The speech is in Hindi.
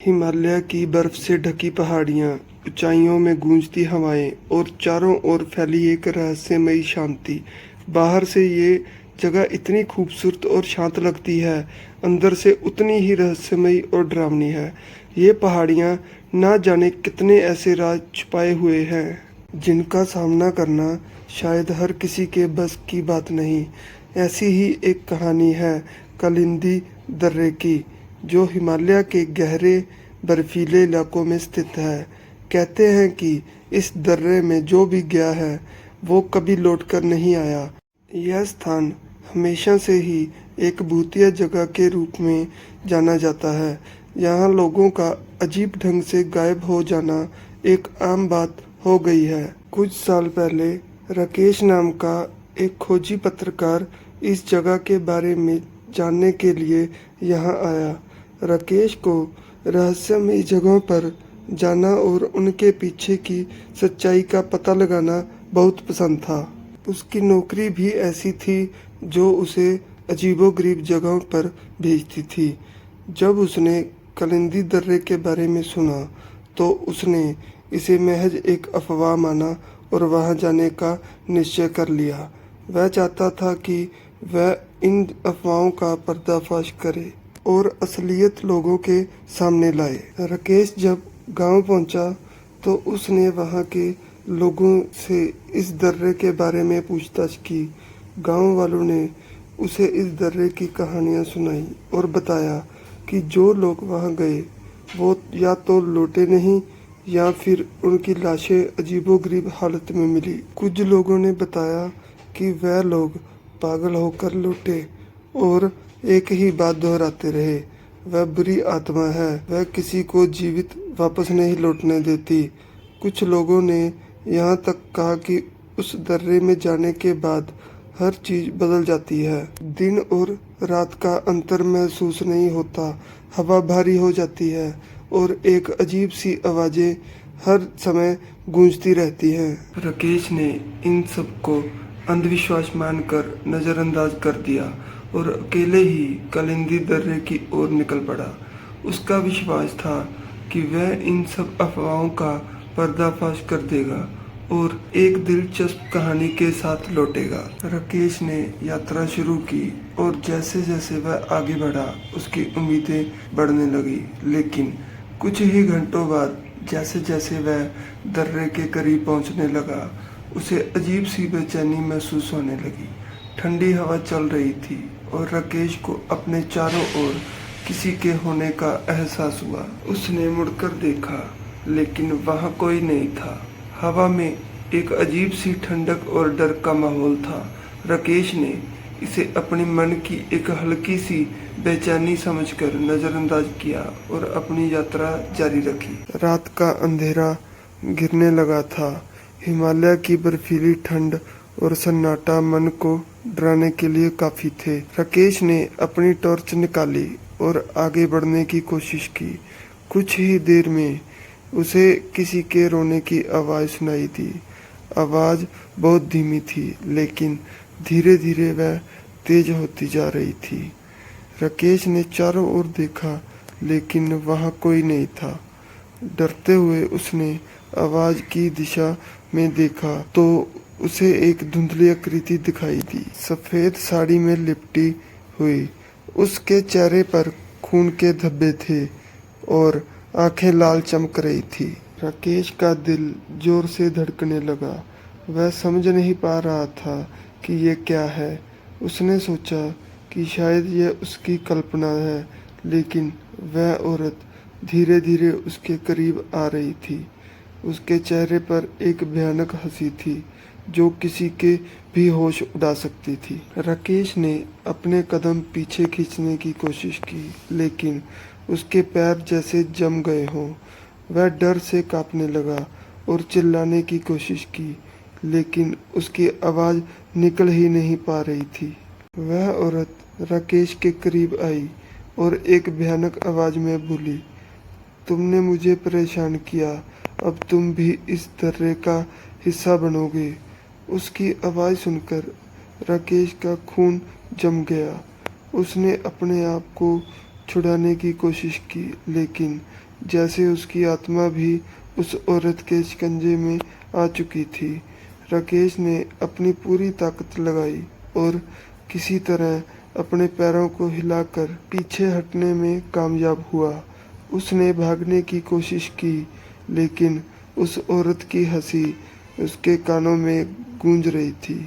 हिमालय की बर्फ से ढकी पहाड़ियाँ, ऊंचाइयों में गूंजती हवाएं और चारों ओर फैली एक रहस्यमयी शांति। बाहर से ये जगह इतनी खूबसूरत और शांत लगती है, अंदर से उतनी ही रहस्यमयी और डरावनी है। ये पहाड़ियाँ ना जाने कितने ऐसे राज छुपाए हुए हैं, जिनका सामना करना शायद हर किसी के बस की बात नहीं। ऐसी ही एक कहानी है कालिंदी दर्रे की, जो हिमालय के गहरे बर्फीले इलाकों में स्थित है। कहते हैं कि इस दर्रे में जो भी गया है वो कभी लौटकर नहीं आया। यह स्थान हमेशा से ही एक भूतिया जगह के रूप में जाना जाता है। यहाँ लोगों का अजीब ढंग से गायब हो जाना एक आम बात हो गई है। कुछ साल पहले राकेश नाम का एक खोजी पत्रकार इस जगह के बारे में जानने के लिए यहाँ आया। राकेश को रहस्यमयी जगहों पर जाना और उनके पीछे की सच्चाई का पता लगाना बहुत पसंद था। उसकी नौकरी भी ऐसी थी जो उसे अजीबोगरीब जगहों पर भेजती थी। जब उसने कालिंदी दर्रे के बारे में सुना तो उसने इसे महज एक अफवाह माना और वहां जाने का निश्चय कर लिया। वह चाहता था कि वह इन अफवाहों का पर्दाफाश करे और असलियत लोगों के सामने लाए। राकेश जब गांव पहुंचा तो उसने वहां के लोगों से इस दर्रे के बारे में पूछताछ की। गांव वालों ने उसे इस दर्रे की कहानियां सुनाई और बताया कि जो लोग वहां गए वो या तो लौटे नहीं या फिर उनकी लाशें अजीबोगरीब हालत में मिली। कुछ लोगों ने बताया कि वह लोग पागल होकर लौटे और एक ही बात दोहराते रहे, वह बुरी आत्मा है, वह किसी को जीवित वापस नहीं लौटने देती। कुछ लोगों ने यहाँ तक कहा कि उस दर्रे में जाने के बाद हर चीज बदल जाती है। दिन और रात का अंतर महसूस नहीं होता, हवा भारी हो जाती है और एक अजीब सी आवाजें हर समय गूंजती रहती हैं। राकेश ने इन सब को अंधविश्वास मानकर नजरअंदाज कर दिया और अकेले ही कालिंदी दर्रे की ओर निकल पड़ा। उसका विश्वास था कि वह इन सब अफवाहों का पर्दाफाश कर देगा और एक दिलचस्प कहानी के साथ लौटेगा। राकेश ने यात्रा शुरू की और जैसे जैसे वह आगे बढ़ा उसकी उम्मीदें बढ़ने लगी। लेकिन कुछ ही घंटों बाद जैसे जैसे वह दर्रे के करीब पहुंचने लगा, उसे अजीब सी बेचैनी महसूस होने लगी। ठंडी हवा चल रही थी और राकेश को अपने चारों ओर किसी के होने का एहसास हुआ। उसने मुड़कर देखा, लेकिन वहां कोई नहीं था। हवा में एक अजीब सी ठंडक और डर का माहौल था। राकेश ने इसे अपने मन की एक हल्की सी बेचैनी समझकर नजरअंदाज किया और अपनी यात्रा जारी रखी। रात का अंधेरा गिरने लगा था। हिमालय की बर्फीली ठंड और सन्नाटा मन को डराने के लिए काफी थे। राकेश ने अपनी टॉर्च निकाली और आगे बढ़ने की कोशिश की। कुछ ही देर में उसे किसी के रोने की आवाज सुनाई दी। आवाज बहुत धीमी थी, लेकिन धीरे धीरे वह तेज होती जा रही थी। राकेश ने चारों ओर देखा, लेकिन वहां कोई नहीं था। डरते हुए उसने आवाज की दिशा में देखा तो उसे एक धुंधली आकृति दिखाई दी, सफेद साड़ी में लिपटी हुई। उसके चेहरे पर खून के धब्बे थे और आंखें लाल चमक रही थी। राकेश का दिल जोर से धड़कने लगा। वह समझ नहीं पा रहा था कि ये क्या है। उसने सोचा कि शायद यह उसकी कल्पना है, लेकिन वह औरत धीरे धीरे उसके करीब आ रही थी। उसके चेहरे पर एक भयानक हंसी थी जो किसी के भी होश उड़ा सकती थी। राकेश ने अपने कदम पीछे खींचने की कोशिश की, लेकिन उसके पैर जैसे जम गए हों। वह डर से कांपने लगा और चिल्लाने की कोशिश की, लेकिन उसकी आवाज निकल ही नहीं पा रही थी। वह औरत राकेश के करीब आई और एक भयानक आवाज में बोली, तुमने मुझे परेशान किया, अब तुम भी इस दर्रे का हिस्सा बनोगे। उसकी आवाज सुनकर राकेश का खून जम गया। उसने अपने आप को छुड़ाने की कोशिश की, लेकिन जैसे उसकी आत्मा भी उस औरत के शिकंजे में आ चुकी थी। राकेश ने अपनी पूरी ताकत लगाई और किसी तरह अपने पैरों को हिलाकर पीछे हटने में कामयाब हुआ। उसने भागने की कोशिश की, लेकिन उस औरत की हंसी उसके कानों में गूंज रही थी।